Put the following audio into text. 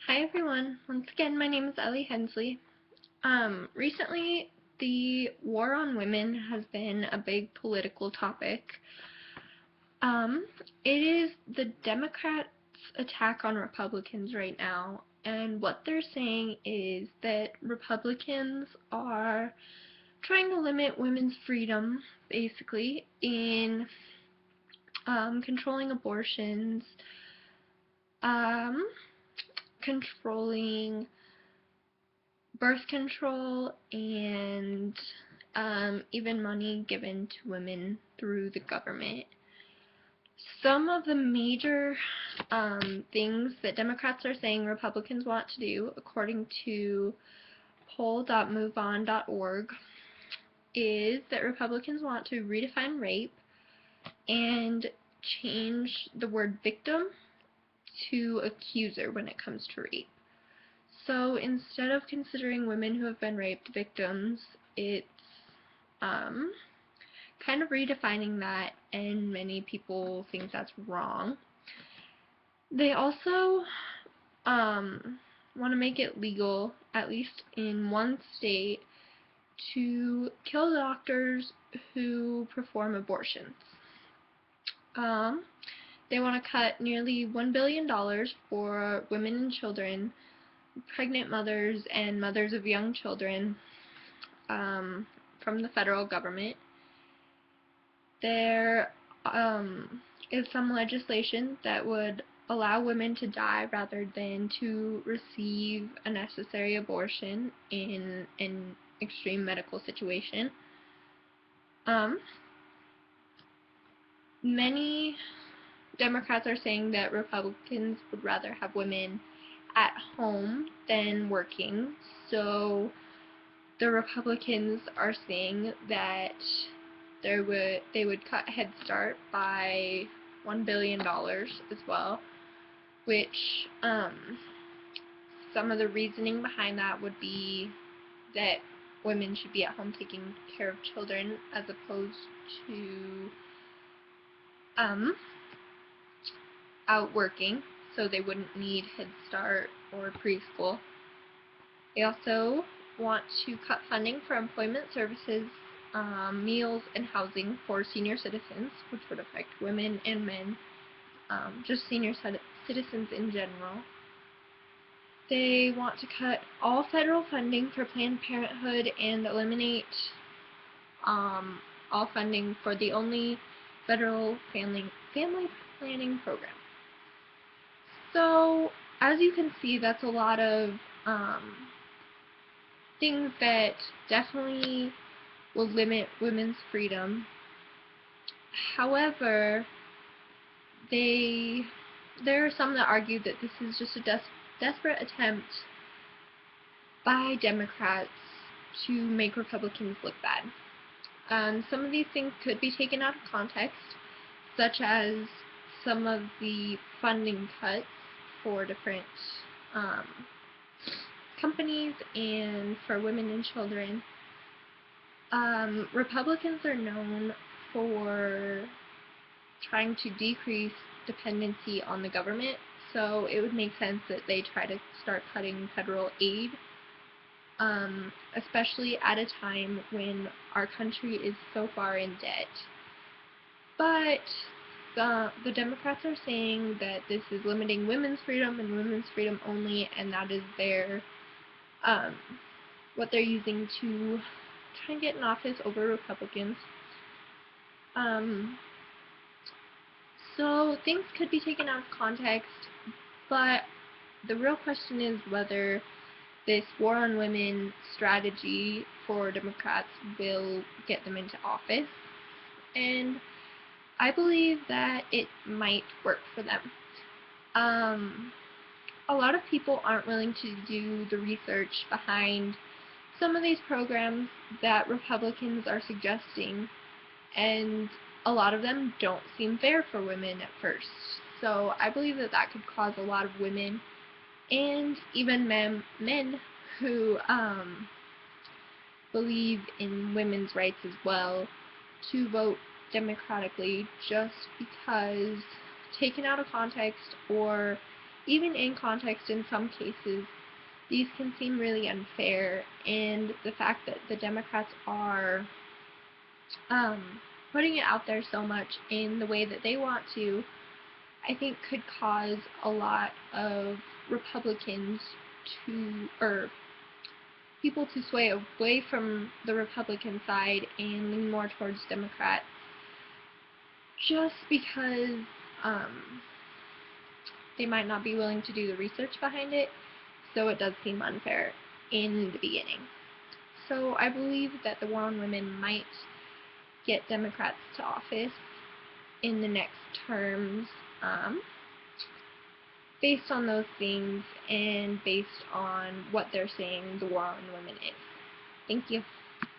Hi everyone. Once again, my name is Ellie Hensley. Recently, the war on women has been a big political topic. Um, it is the Democrats' attack on Republicans right now, and what they're saying is that Republicans are trying to limit women's freedom, basically, in controlling abortions, um, controlling birth control, and even money given to women through the government. Some of the major things that Democrats are saying Republicans want to do, according to poll.moveon.org, is that Republicans want to redefine rape and change the word victim to accuser when it comes to rape. So instead of considering women who have been raped victims, it's um, kind of redefining that, and many people think that's wrong. They also want to make it legal, at least in one state, to kill doctors who perform abortions. Um, they want to cut nearly $1 billion for women and children, pregnant mothers, and mothers of young children from the federal government. There is some legislation that would allow women to die rather than to receive a necessary abortion in an extreme medical situation. Um, Many Democrats are saying that Republicans would rather have women at home than working, so the Republicans are saying that they would cut Head Start by $1 billion as well, which some of the reasoning behind that would be that women should be at home taking care of children as opposed to out working, so they wouldn't need Head Start or preschool. They also want to cut funding for employment services, meals, and housing for senior citizens, which would affect women and men, just senior citizens in general. They want to cut all federal funding for Planned Parenthood and eliminate all funding for the only federal family planning program. So, as you can see, that's a lot of things that definitely will limit women's freedom. However, there are some that argue that this is just a desperate attempt by Democrats to make Republicans look bad. Some of these things could be taken out of context, such as some of the funding cuts for different companies and for women and children. Republicans are known for trying to decrease dependency on the government, so it would make sense that they try to start cutting federal aid, especially at a time when our country is so far in debt. But the Democrats are saying that this is limiting women's freedom and women's freedom only, and that is what they're using to try and get in office over Republicans. So things could be taken out of context, but the real question is whether this war on women strategy for Democrats will get them into office, and I believe that it might work for them. A lot of people aren't willing to do the research behind some of these programs that Republicans are suggesting, and a lot of them don't seem fair for women at first. So I believe that that could cause a lot of women and even men who believe in women's rights as well to vote democratically, just because taken out of context or even in context in some cases, these can seem really unfair, and the fact that the Democrats are putting it out there so much in the way that they want to, I think could cause a lot of Republicans or people to sway away from the Republican side and lean more towards Democrats, just because they might not be willing to do the research behind it, so it does seem unfair in the beginning. So I believe that the War on Women might get Democrats to office in the next terms, based on those things and based on what they're saying the War on Women is. Thank you.